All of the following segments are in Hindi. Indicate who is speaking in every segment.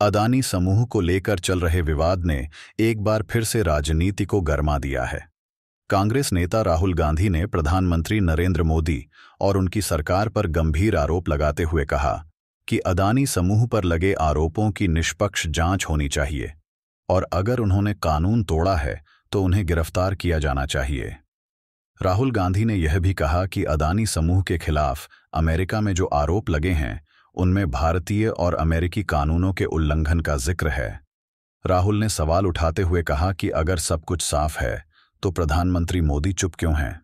Speaker 1: अदानी समूह को लेकर चल रहे विवाद ने एक बार फिर से राजनीति को गरमा दिया है। कांग्रेस नेता राहुल गांधी ने प्रधानमंत्री नरेंद्र मोदी और उनकी सरकार पर गंभीर आरोप लगाते हुए कहा कि अदानी समूह पर लगे आरोपों की निष्पक्ष जांच होनी चाहिए और अगर उन्होंने कानून तोड़ा है तो उन्हें गिरफ्तार किया जाना चाहिए। राहुल गांधी ने यह भी कहा कि अदानी समूह के खिलाफ अमेरिका में जो आरोप लगे हैं उनमें भारतीय और अमेरिकी कानूनों के उल्लंघन का जिक्र है। राहुल ने सवाल उठाते हुए कहा कि अगर सब कुछ साफ है तो प्रधानमंत्री मोदी चुप क्यों हैं?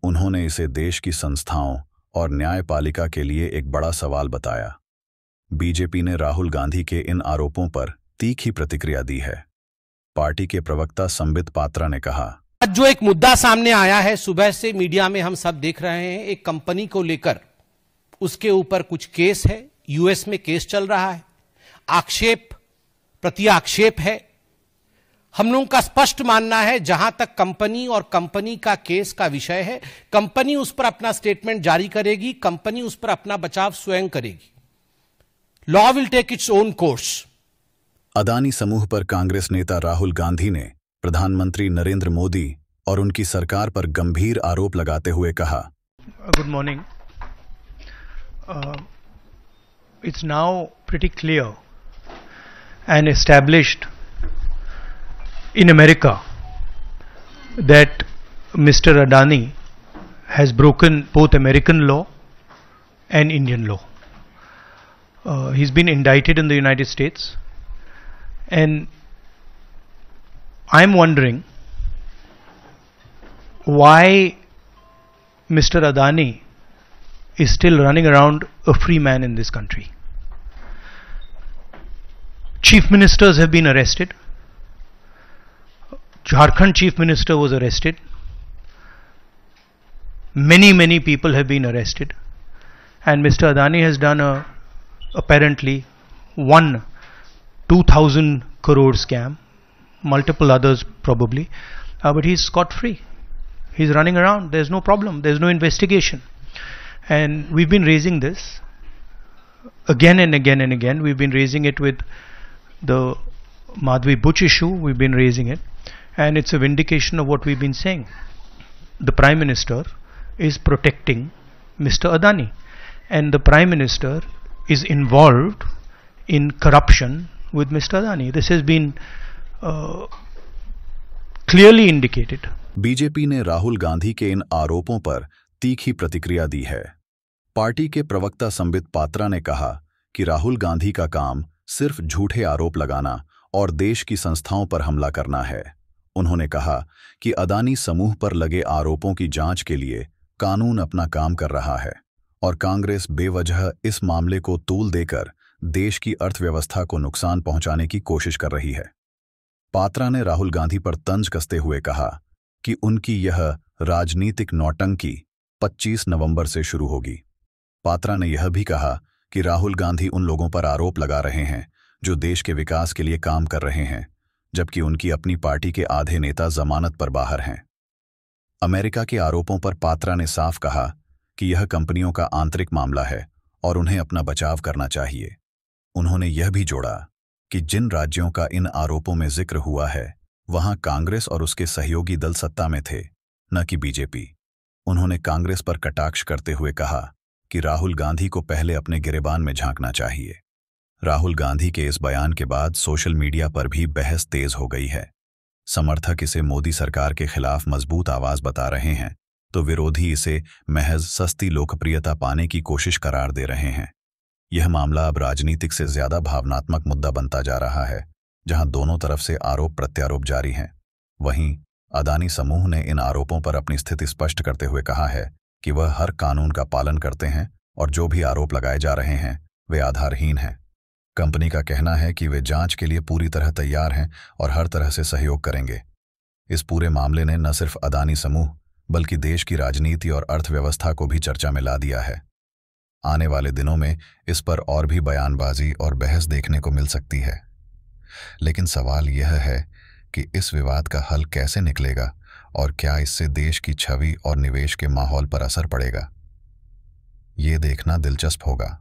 Speaker 1: उन्होंने इसे देश की संस्थाओं और न्यायपालिका के लिए एक बड़ा सवाल बताया। बीजेपी ने राहुल गांधी के इन आरोपों पर तीखी प्रतिक्रिया दी है। पार्टी के प्रवक्ता संबित पात्रा ने कहा,
Speaker 2: आज जो एक मुद्दा सामने आया है, सुबह से मीडिया में हम सब देख रहे हैं, एक कंपनी को लेकर उसके ऊपर कुछ केस है, यूएस में केस चल रहा है, आक्षेप प्रति आक्षेप है। हम लोगों का स्पष्ट मानना है जहां तक कंपनी और कंपनी का केस का विषय है, कंपनी उस पर अपना स्टेटमेंट जारी करेगी, कंपनी उस पर अपना बचाव स्वयं करेगी। Law will take its own course.
Speaker 1: Adani समूह पर कांग्रेस नेता राहुल गांधी ने प्रधानमंत्री नरेंद्र मोदी और उनकी सरकार पर गंभीर आरोप लगाते हुए कहा,
Speaker 3: good morning. It's now pretty clear and established in America that Mr. Adani has broken both American law and Indian law. He's been indicted in the United States, and I'm wondering why Mr. Adani is still running around a free man in this country. Chief ministers have been arrested. Jharkhand chief minister was arrested. Many people have been arrested, and Mr. Adani has done apparently one 2,000 crore scam, multiple others probably, but he's scot free. He's running around. There's no problem. There's no investigation. And we've been raising this again and again and again. We've been raising it with the Madhvi Buch issue. We've been raising it, and it's a vindication of what we've been saying. The Prime Minister is protecting Mr. Adani, and the Prime Minister is involved in corruption with Mr. Adani. This has been clearly indicated.
Speaker 1: BJP ने राहुल गांधी के इन आरोपों पर तीखी प्रतिक्रिया दी है। पार्टी के प्रवक्ता संबित पात्रा ने कहा कि राहुल गांधी का काम सिर्फ झूठे आरोप लगाना और देश की संस्थाओं पर हमला करना है। उन्होंने कहा कि अदानी समूह पर लगे आरोपों की जांच के लिए कानून अपना काम कर रहा है और कांग्रेस बेवजह इस मामले को तूल देकर देश की अर्थव्यवस्था को नुकसान पहुंचाने की कोशिश कर रही है। पात्रा ने राहुल गांधी पर तंज कसते हुए कहा कि उनकी यह राजनीतिक नौटंकी 25 नवंबर से शुरू होगी। पात्रा ने यह भी कहा कि राहुल गांधी उन लोगों पर आरोप लगा रहे हैं जो देश के विकास के लिए काम कर रहे हैं, जबकि उनकी अपनी पार्टी के आधे नेता जमानत पर बाहर हैं। अमेरिका के आरोपों पर पात्रा ने साफ कहा कि यह कंपनियों का आंतरिक मामला है और उन्हें अपना बचाव करना चाहिए। उन्होंने यह भी जोड़ा कि जिन राज्यों का इन आरोपों में जिक्र हुआ है वहां कांग्रेस और उसके सहयोगी दल सत्ता में थे, न कि बीजेपी। उन्होंने कांग्रेस पर कटाक्ष करते हुए कहा कि राहुल गांधी को पहले अपने गिरेबान में झांकना चाहिए। राहुल गांधी के इस बयान के बाद सोशल मीडिया पर भी बहस तेज हो गई है। समर्थक इसे मोदी सरकार के खिलाफ मजबूत आवाज बता रहे हैं तो विरोधी इसे महज सस्ती लोकप्रियता पाने की कोशिश करार दे रहे हैं। यह मामला अब राजनीतिक से ज्यादा भावनात्मक मुद्दा बनता जा रहा है, जहां दोनों तरफ से आरोप प्रत्यारोप जारी हैं। वहीं अदानी समूह ने इन आरोपों पर अपनी स्थिति स्पष्ट करते हुए कहा है कि वह हर कानून का पालन करते हैं और जो भी आरोप लगाए जा रहे हैं वे आधारहीन हैं। कंपनी का कहना है कि वे जांच के लिए पूरी तरह तैयार हैं और हर तरह से सहयोग करेंगे। इस पूरे मामले ने न सिर्फ अदानी समूह बल्कि देश की राजनीति और अर्थव्यवस्था को भी चर्चा में ला दिया है। आने वाले दिनों में इस पर और भी बयानबाजी और बहस देखने को मिल सकती है, लेकिन सवाल यह है कि इस विवाद का हल कैसे निकलेगा और क्या इससे देश की छवि और निवेश के माहौल पर असर पड़ेगा। ये देखना दिलचस्प होगा।